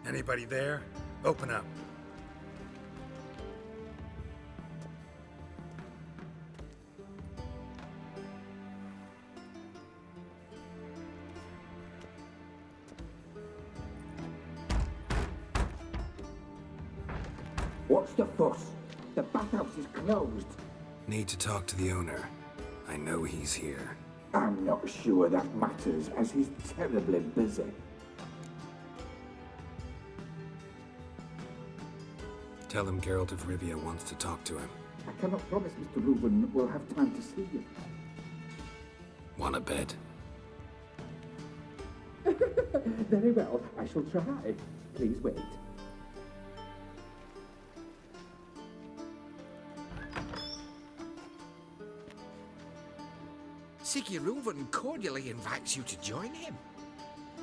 Anybody there? Open up. What's the fuss? The bathhouse is closed. Need to talk to the owner. I know he's here. I'm not sure that matters, as he's terribly busy. Tell him Geralt of Rivia wants to talk to him. I cannot promise Mr. Reuben will have time to see you. Want a bed? Very well, I shall try. Please wait. Siggy Reuben cordially invites you to join him.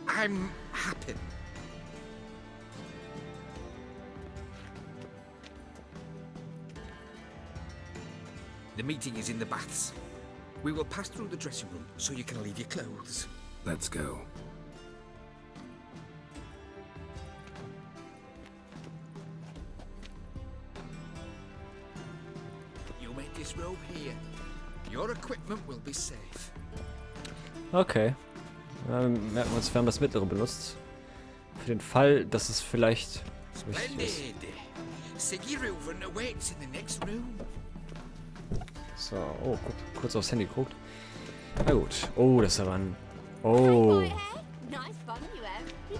I'm happy. The meeting is in the baths. We will pass through the dressing room so you can leave your clothes. Let's go. You may disrobe here. Your equipment will be safe. Okay. Dann merken wir uns, wir haben das mittlere benutzt. Für den Fall, dass es vielleicht so wichtig ist. Splendid. Siggy Reuben awaits in the next room. So, oh, kurz aufs Handy geguckt. Na gut. Oh, das ist aber ein... Oh. Nice fun you have. You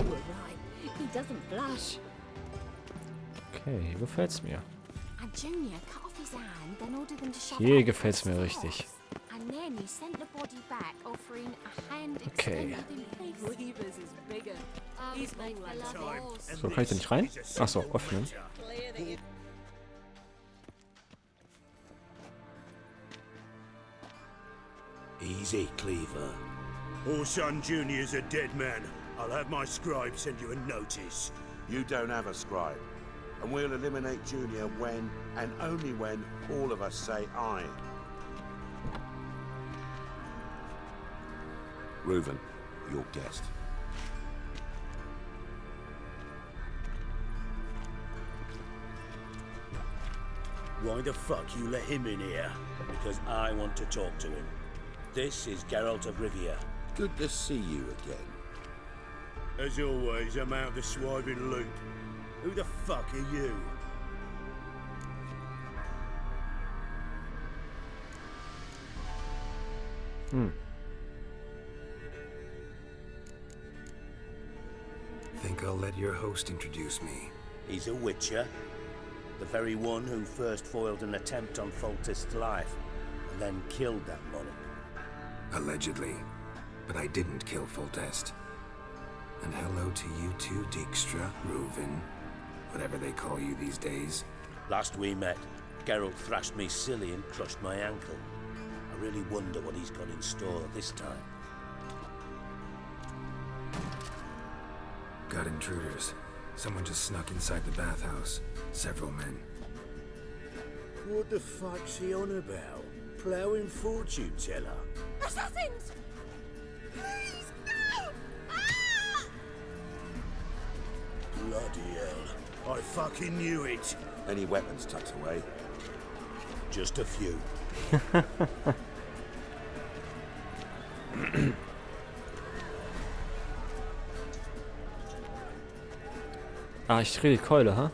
were right. He doesn't blush. Okay, hier gefällt's mir. And Junior cut off his hand, then ordered them to shove Hier it gefällt's mir across the richtig. house. And then he sent the body back, offering a hand Okay. extended in place. Weaver's is bigger. He's made for love. So, kann ich da nicht rein? Achso, öffnen. Easy, Cleaver. Orson Jr.'s a dead man. I'll have my scribe send you a notice. You don't have a scribe. And we'll eliminate Junior when, and only when, all of us say aye. Reuben, your guest. Why the fuck you let him in here? Because I want to talk to him. This is Geralt of Rivia. Good to see you again. As always, I'm out the swiving loop. Who the fuck are you? Think I'll let your host introduce me. He's a witcher. The very one who first foiled an attempt on Foltest's life, and then killed that monarch. Allegedly. But I didn't kill Foltest. And hello to you too, Dijkstra, Reuben, whatever they call you these days. Last we met, Geralt thrashed me silly and crushed my ankle. I really wonder what he's got in store this time. Got intruders. Someone just snuck inside the bathhouse. Several men. What the fuck's he on about? Ploughing fortune teller? Assassins! Please, no! Ah! Bloody hell. I fucking knew it. Any weapons tucked away? Just a few. Ah, ich drehe die Keule, ha?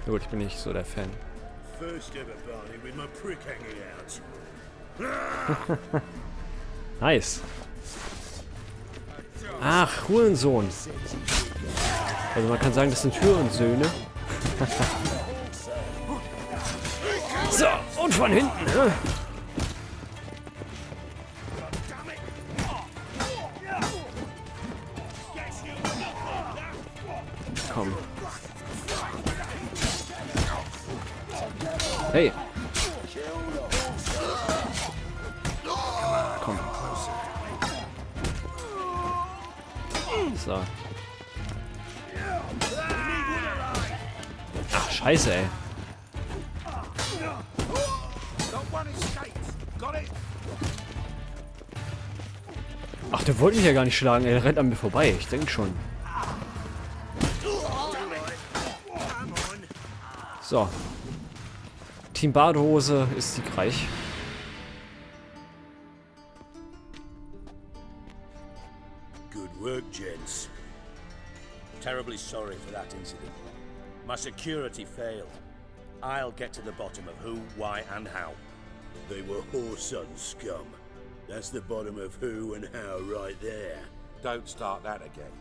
Na gut, ich bin nicht so der Fan. First ever party with my prick hanging out. Nice. Ach, Hurensohn. Also man kann sagen, das sind Hurensöhne. So, und von hinten, ne? Komm. Hey. Komm. So. Ach, scheiße, ey. Ach, der wollte mich ja gar nicht schlagen, er rennt an mir vorbei, ich denke schon. So. Team Badehose ist siegreich. Good work, gents. Terribly sorry for that incident. My security failed. I'll get to the bottom of who, why, and how. They were whoreson scum. That's the bottom of who and how right there. Don't start that again.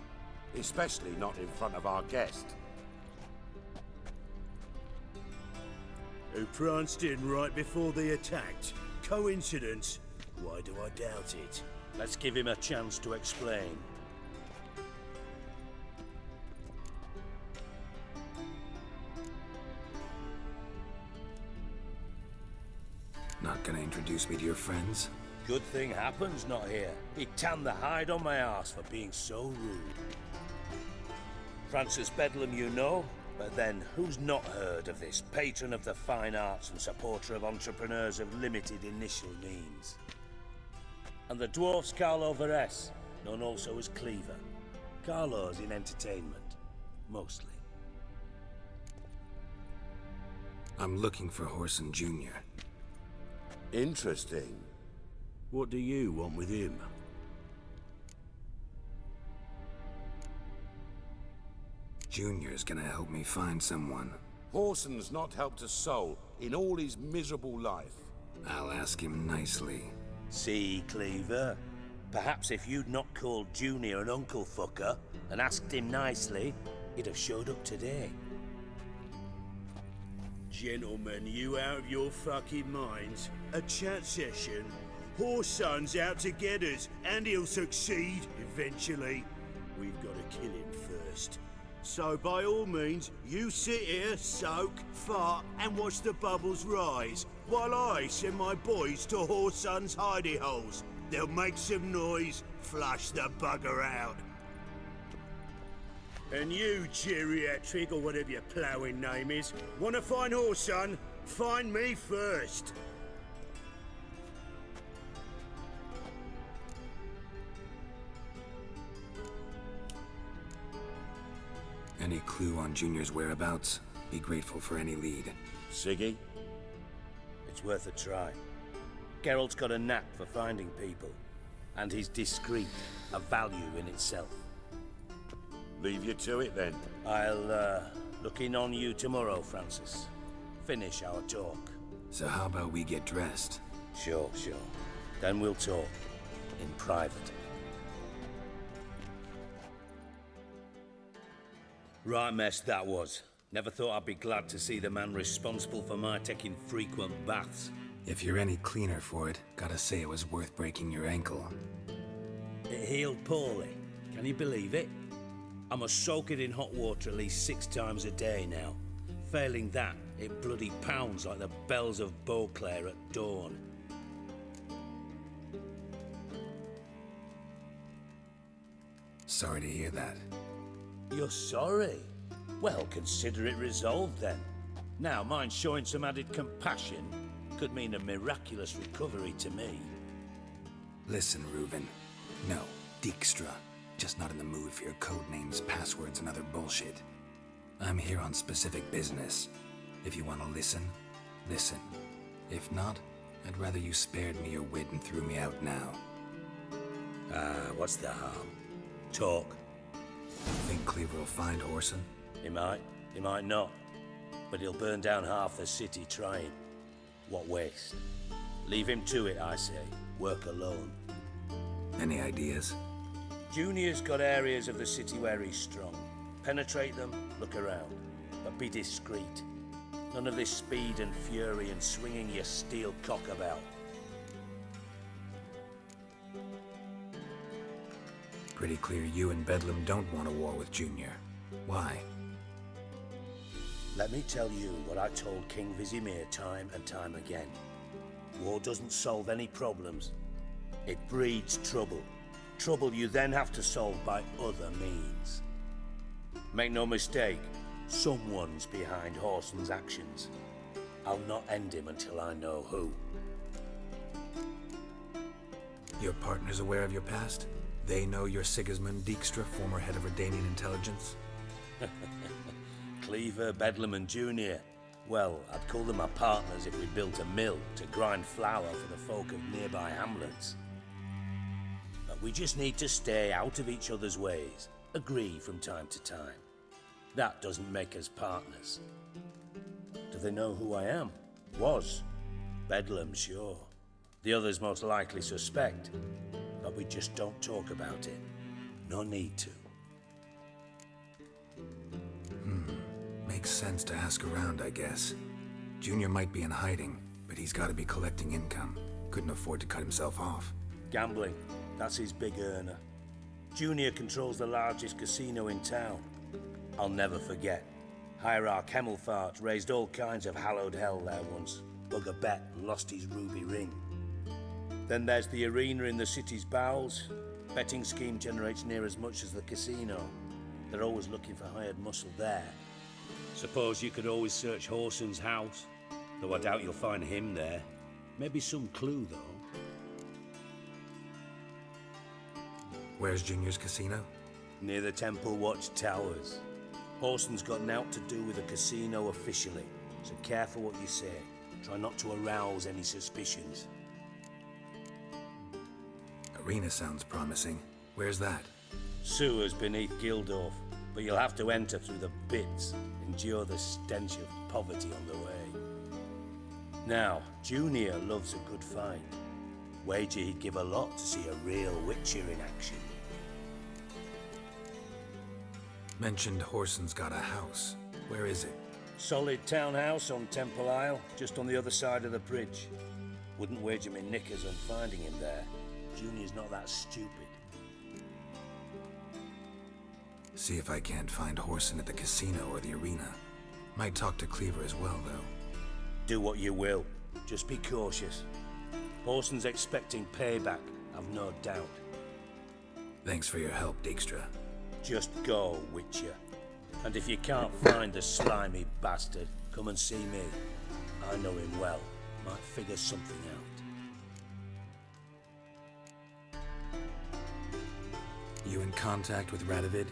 Especially not in front of our guest. Who pranced in right before they attacked. Coincidence? Why do I doubt it? Let's give him a chance to explain. Not gonna introduce me to your friends? Good thing Happen's not here. He'd tan the hide on my arse for being so rude. Francis Bedlam you know, but then who's not heard of this patron of the fine arts and supporter of entrepreneurs of limited initial means? And the dwarf's Carlo Veres, known also as Cleaver. Carlo's in entertainment, mostly. I'm looking for Whoreson Jr. Interesting. What do you want with him? Junior's gonna help me find someone. Whoreson's not helped a soul in all his miserable life. I'll ask him nicely. See, Cleaver? Perhaps if you'd not called Junior an uncle fucker and asked him nicely, he'd have showed up today. Gentlemen, you out of your fucking minds? A chat session? Whoreson's out to get us, and he'll succeed eventually. We've got to kill him first. So by all means, you sit here, soak, fart, and watch the bubbles rise, while I send my boys to Whoreson's hidey holes. They'll make some noise, flush the bugger out. And you, geriatric, or whatever your ploughing name is, wanna find Whoreson? Find me first. Any clue on Junior's whereabouts? Be grateful for any lead. Siggy? It's worth a try. Geralt's got a knack for finding people, and he's discreet, a value in itself. Leave you to it then. I'll, look in on you tomorrow, Francis. Finish our talk. So how about we get dressed? Sure. Then we'll talk. In private. Right mess that was. Never thought I'd be glad to see the man responsible for my taking frequent baths. If you're any cleaner for it, gotta say it was worth breaking your ankle. It healed poorly. Can you believe it? I must soak it in hot water at least 6 times a day now. Failing that, it bloody pounds like the bells of Beauclair at dawn. Sorry to hear that. You're sorry? Well, consider it resolved then. Now, mind showing some added compassion could mean a miraculous recovery to me. Listen, Reuven. No, Dijkstra. Just not in the mood for your code names, passwords, and other bullshit. I'm here on specific business. If you want to listen, listen. If not, I'd rather you spared me your wit and threw me out now. What's the harm? Talk. Think Cleaver will find Whoreson? He might not. But he'll burn down half the city trying. What waste. Leave him to it, I say. Work alone. Any ideas? Junior's got areas of the city where he's strong. Penetrate them, look around. But be discreet. None of this speed and fury and swinging your steel cock about. Pretty clear you and Bedlam don't want a war with Junior. Why? Let me tell you what I told King Vesemir time and time again. War doesn't solve any problems. It breeds trouble. Trouble you then have to solve by other means. Make no mistake, someone's behind Whoreson's actions. I'll not end him until I know who. Your partner's aware of your past? They know you're Sigismund Dijkstra, former head of Redanian intelligence? Cleaver, Bedlam and Junior. Well, I'd call them my partners if we built a mill to grind flour for the folk of nearby hamlets. But we just need to stay out of each other's ways, agree from time to time. That doesn't make us partners. Do they know who I am? Was. Bedlam, sure. The others most likely suspect, but we just don't talk about it. No need to. Makes sense to ask around, I guess. Junior might be in hiding, but he's got to be collecting income. Couldn't afford to cut himself off. Gambling, that's his big earner. Junior controls the largest casino in town. I'll never forget. Hierarch Hemmelfart raised all kinds of hallowed hell there once. Bugger bet and lost his ruby ring. Then there's the arena in the city's bowels. Betting scheme generates near as much as the casino. They're always looking for hired muscle there. Suppose you could always search Horson's house, though I doubt you'll find him there. Maybe some clue, though. Where's Junior's casino? Near the Temple Watch Towers. Horson's got naught to do with the casino officially, so careful what you say. Try not to arouse any suspicions. Arena sounds promising. Where's that? Sewers beneath Gildorf, but you'll have to enter through the bits, endure the stench of poverty on the way. Now, Junior loves a good fight. Wager he'd give a lot to see a real Witcher in action. Mentioned Horson's got a house. Where is it? Solid townhouse on Temple Isle, just on the other side of the bridge. Wouldn't wager me knickers on finding him there. Junior's not that stupid. See if I can't find Horson at the casino or the arena. Might talk to Cleaver as well, though. Do what you will. Just be cautious. Horson's expecting payback, I've no doubt. Thanks for your help, Dijkstra. Just go, Witcher. And if you can't find the slimy bastard, come and see me. I know him well. Might figure something out. You in contact with Radovid?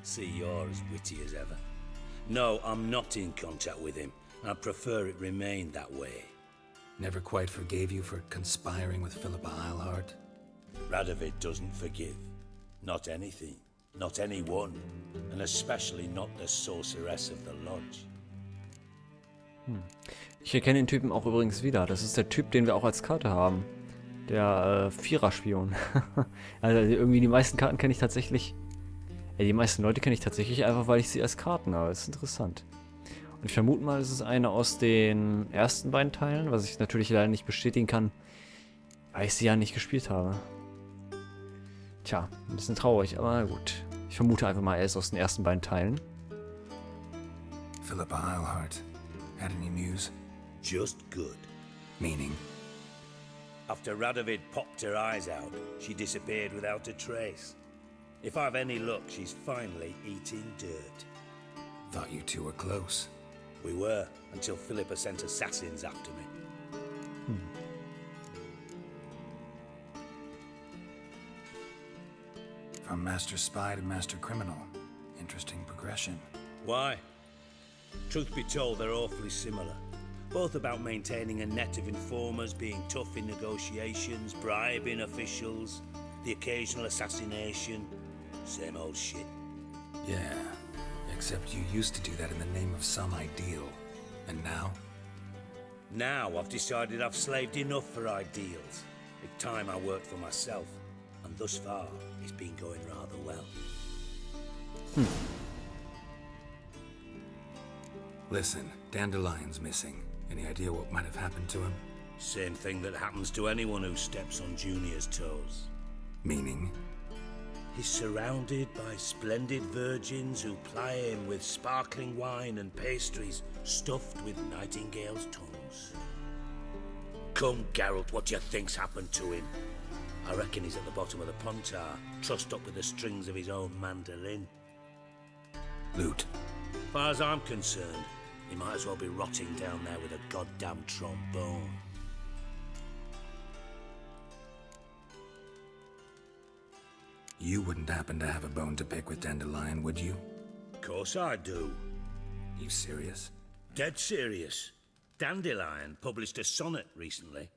See, you're as witty as ever. No, I'm not in contact with him. I prefer it remain that way. Never quite forgave you for conspiring with Philippa Eilhart? Radovid doesn't forgive. Not anything. Not anyone. And especially not the sorceress of the Lodge. Ich erkenne den Typen auch übrigens wieder. Das ist der Typ, den wir auch als Karte haben. Der Vierer-Spion. Also irgendwie die meisten Karten kenne ich tatsächlich. Die meisten Leute kenne ich tatsächlich einfach, weil ich sie als Karten habe. Das ist interessant. Und ich vermute mal, es ist eine aus den ersten beiden Teilen, was ich natürlich leider nicht bestätigen kann, weil ich sie ja nicht gespielt habe. Tja, ein bisschen traurig, aber gut. Ich vermute einfach mal, er ist aus den ersten beiden Teilen. Philippa Eilhart. Had any news? Just good. Meaning? After Radovid popped her eyes out, she disappeared without a trace. If I've any luck, she's finally eating dirt. Thought you two were close. We were, until Philippa sent assassins after me. From Master Spy to Master Criminal. Interesting progression. Why? Truth be told, they're awfully similar. Both about maintaining a net of informers, being tough in negotiations, bribing officials, the occasional assassination. Same old shit. Yeah, except you used to do that in the name of some ideal. And now? Now I've decided I've slaved enough for ideals. It's time I worked for myself. And thus far, it's been going rather well. Listen, Dandelion's missing. Any idea what might have happened to him? Same thing that happens to anyone who steps on Junior's toes. Meaning? He's surrounded by splendid virgins who ply him with sparkling wine and pastries stuffed with nightingales' tongues. Come, Geralt, what do you think's happened to him? I reckon he's at the bottom of the Pontar, trussed up with the strings of his own mandolin. Loot. As far as I'm concerned, he might as well be rotting down there with a goddamn trombone. You wouldn't happen to have a bone to pick with Dandelion, would you? Of course I do. You serious? Dead serious. Dandelion published a sonnet recently.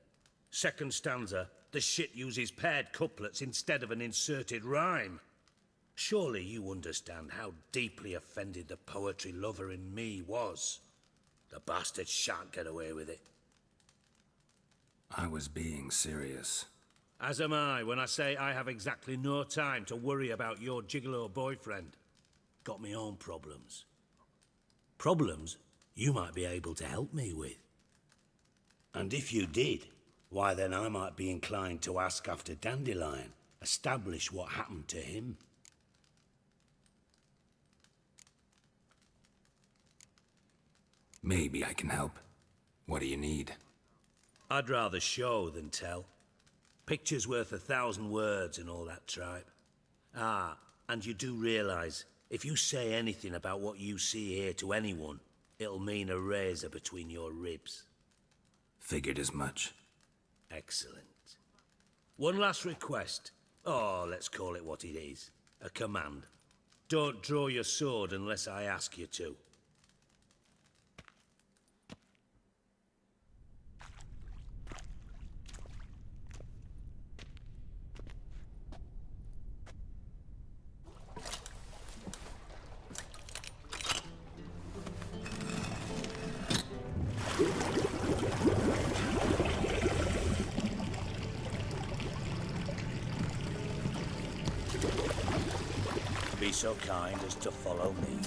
Second stanza, the shit uses paired couplets instead of an inserted rhyme. Surely you understand how deeply offended the poetry lover in me was. The bastard shan't get away with it. I was being serious. As am I when I say I have exactly no time to worry about your gigolo boyfriend. Got me own problems. Problems you might be able to help me with. And if you did, why then I might be inclined to ask after Dandelion, establish what happened to him. Maybe I can help. What do you need? I'd rather show than tell. Picture's worth 1,000 words and all that tripe. Ah, and you do realize, if you say anything about what you see here to anyone, it'll mean a razor between your ribs. Figured as much. Excellent. One last request. Oh, let's call it what it is. A command. Don't draw your sword unless I ask you to. Be so kind as to follow me.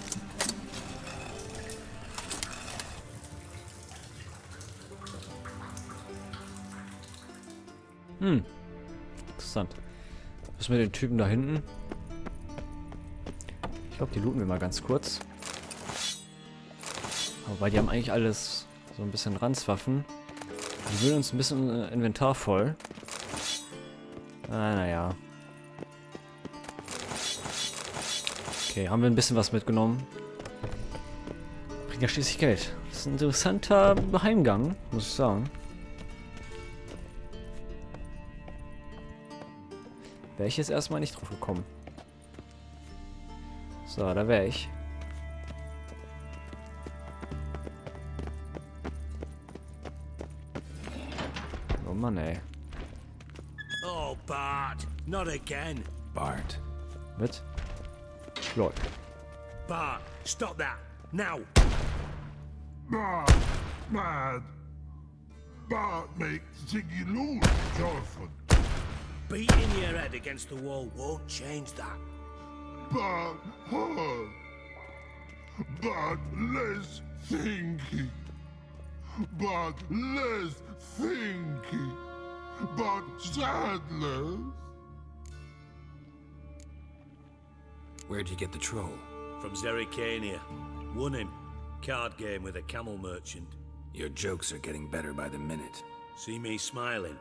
Interessant. Was mit den Typen da hinten? Ich glaube, die looten wir mal ganz kurz. Wobei die haben eigentlich alles so ein bisschen Ranzwaffen. Die würden uns ein bisschen Inventar voll. Naja. Okay, haben wir ein bisschen was mitgenommen. Bringt ja schließlich Geld. Das ist ein interessanter Heimgang, muss ich sagen. Wäre ich jetzt erstmal nicht drauf gekommen. So, da wäre ich. Oh Mann, ey. Oh, Bart, not again. Bart. Mit? Lol. Bart, stop that, now. Bart, mad. Bart make Ziggy lose, Jorfan. Beating your head against the wall won't change that. Bart hard. Bart less thinky. Bart less thinky. Bart sadless. Where'd you get the troll? From Zerrikania. Won him. Card game with a camel merchant. Your jokes are getting better by the minute. See me smiling?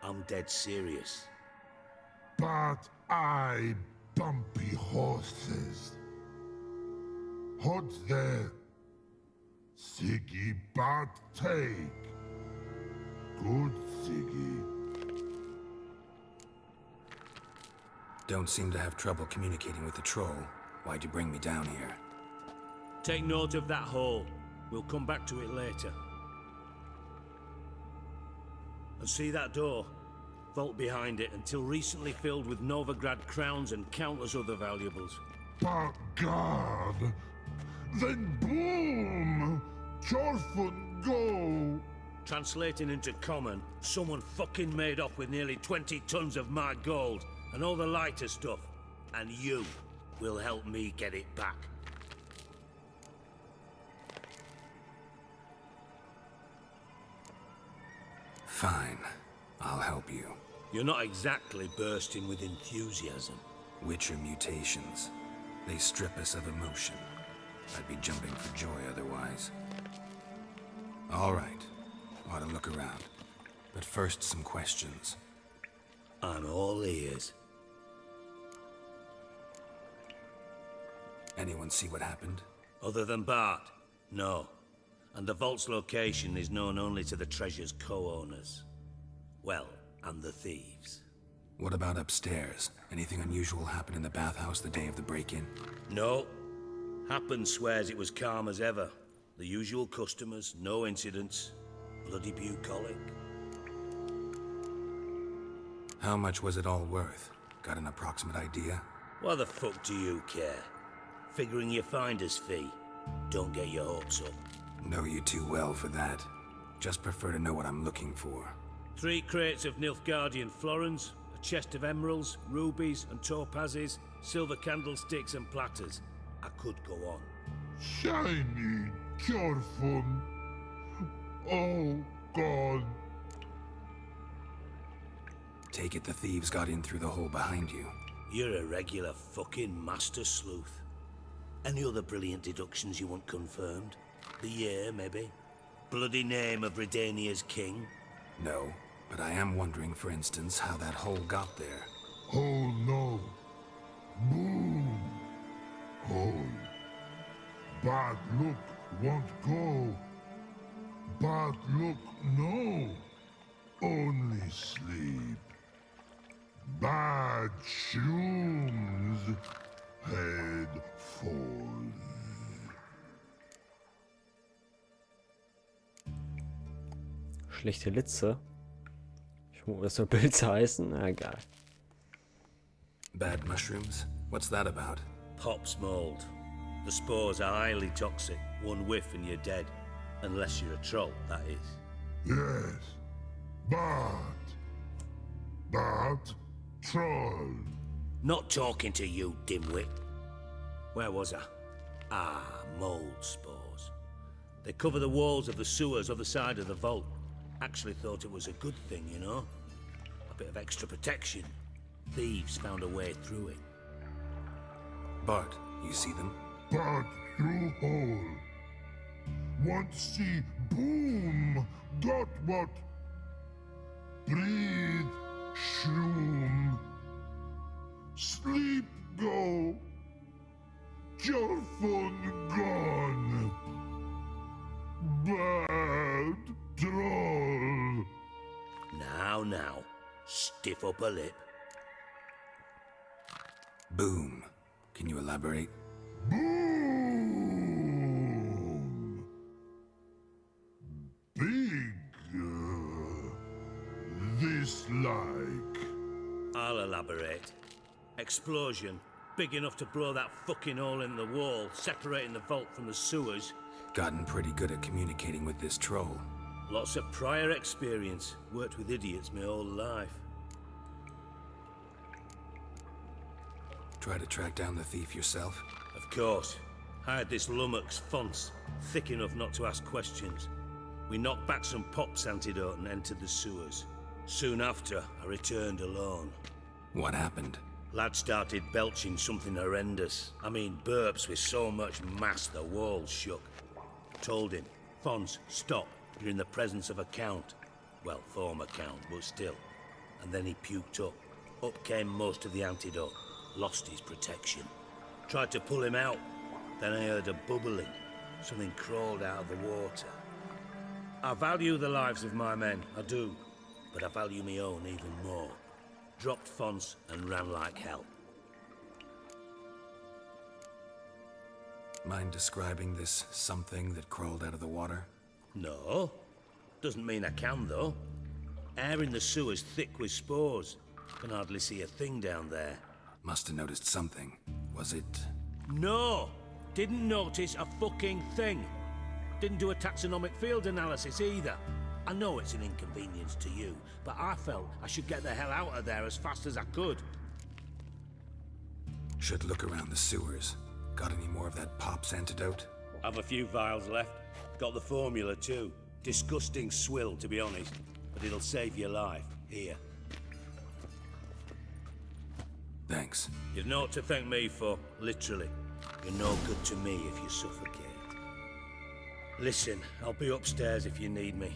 I'm dead serious. But I bumpy horses. Hot there. Siggy but take. Good Siggy. Don't seem to have trouble communicating with the troll. Why'd you bring me down here? Take note of that hole. We'll come back to it later. And see that door? Vault behind it, until recently filled with Novigrad crowns and countless other valuables. But God. Then boom! Jorfan go! Translating into common, someone fucking made off with nearly 20 tons of my gold and all the lighter stuff. And you will help me get it back. Fine. I'll help you. You're not exactly bursting with enthusiasm. Witcher mutations. They strip us of emotion. I'd be jumping for joy otherwise. All right. Ought to look around. But first, some questions. I'm all ears. Anyone see what happened? Other than Bart? No. And the vault's location is known only to the treasure's co-owners. Well, and the thieves. What about upstairs? Anything unusual happen in the bathhouse the day of the break-in? No. Happen swears it was calm as ever. The usual customers, no incidents. Bloody bucolic. How much was it all worth? Got an approximate idea? Why the fuck do you care? Figuring your finder's fee. Don't get your hopes up. Know you too well for that. Just prefer to know what I'm looking for. 3 crates of Nilfgaardian florins, a chest of emeralds, rubies and topazes, silver candlesticks and platters. I could go on. Shiny, careful. Oh, God. Take it the thieves got in through the hole behind you. You're a regular fucking master sleuth. Any other brilliant deductions you want confirmed? The year, maybe? Bloody name of Redania's king? No, but I am wondering, for instance, how that hole got there. Oh, no. Boom. Hole. Bad look won't go. Bad look, no. Only sleep. Bad shrooms. Head falls. Schlechte Litze. Ich muss das so Pilze heißen. Na, egal. Bad mushrooms? What's that about? Pops mold. The spores are highly toxic. One whiff and you're dead. Unless you're a troll, that is. Yes. Bad troll. Not talking to you, dimwit. Where was I? Ah, mold spores. They cover the walls of the sewers other side of the vault. Actually thought it was a good thing, you know? A bit of extra protection. Thieves found a way through it. Bart, you see them? Bad through hole. Want see boom. Got what? Breathe. Shroom. Sleep go. Careful gone. Bad troll. Now. Stiff upper lip. Boom. Can you elaborate? Boom. Big. This like. I'll elaborate. Explosion. Big enough to blow that fucking hole in the wall, separating the vault from the sewers. Gotten pretty good at communicating with this troll. Lots of prior experience. Worked with idiots my whole life. Try to track down the thief yourself? Of course. Hired this lummox Fonce, thick enough not to ask questions. We knocked back some Pop's antidote and entered the sewers. Soon after, I returned alone. What happened? Lad started belching something horrendous. I mean, burps with so much mass the walls shook. Told him, Fonce, stop. You're in the presence of a count. Well, former count, but still. And then he puked up. Up came most of the antidote. Lost his protection. Tried to pull him out. Then I heard a bubbling. Something crawled out of the water. I value the lives of my men, I do. But I value my own even more. Dropped Fonce and ran like hell. Mind describing this something that crawled out of the water? No. Doesn't mean I can, though. Air in the sewer's thick with spores. Can hardly see a thing down there. Must have noticed something. Was it... No! Didn't notice a fucking thing. Didn't do a taxonomic field analysis either. I know it's an inconvenience to you, but I felt I should get the hell out of there as fast as I could. Should look around the sewers. Got any more of that Pop's antidote? Have a few vials left. Got the formula too. Disgusting swill, to be honest. But it'll save your life. Here. Thanks. You've naught to thank me for, literally. You're no good to me if you suffocate. Listen, I'll be upstairs if you need me.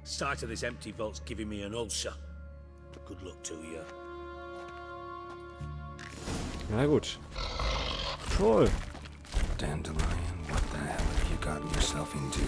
Sight of this empty vault's giving me an ulcer. Good luck to you. Na gut. Troll. Dandelion, what the hell have you gotten yourself into?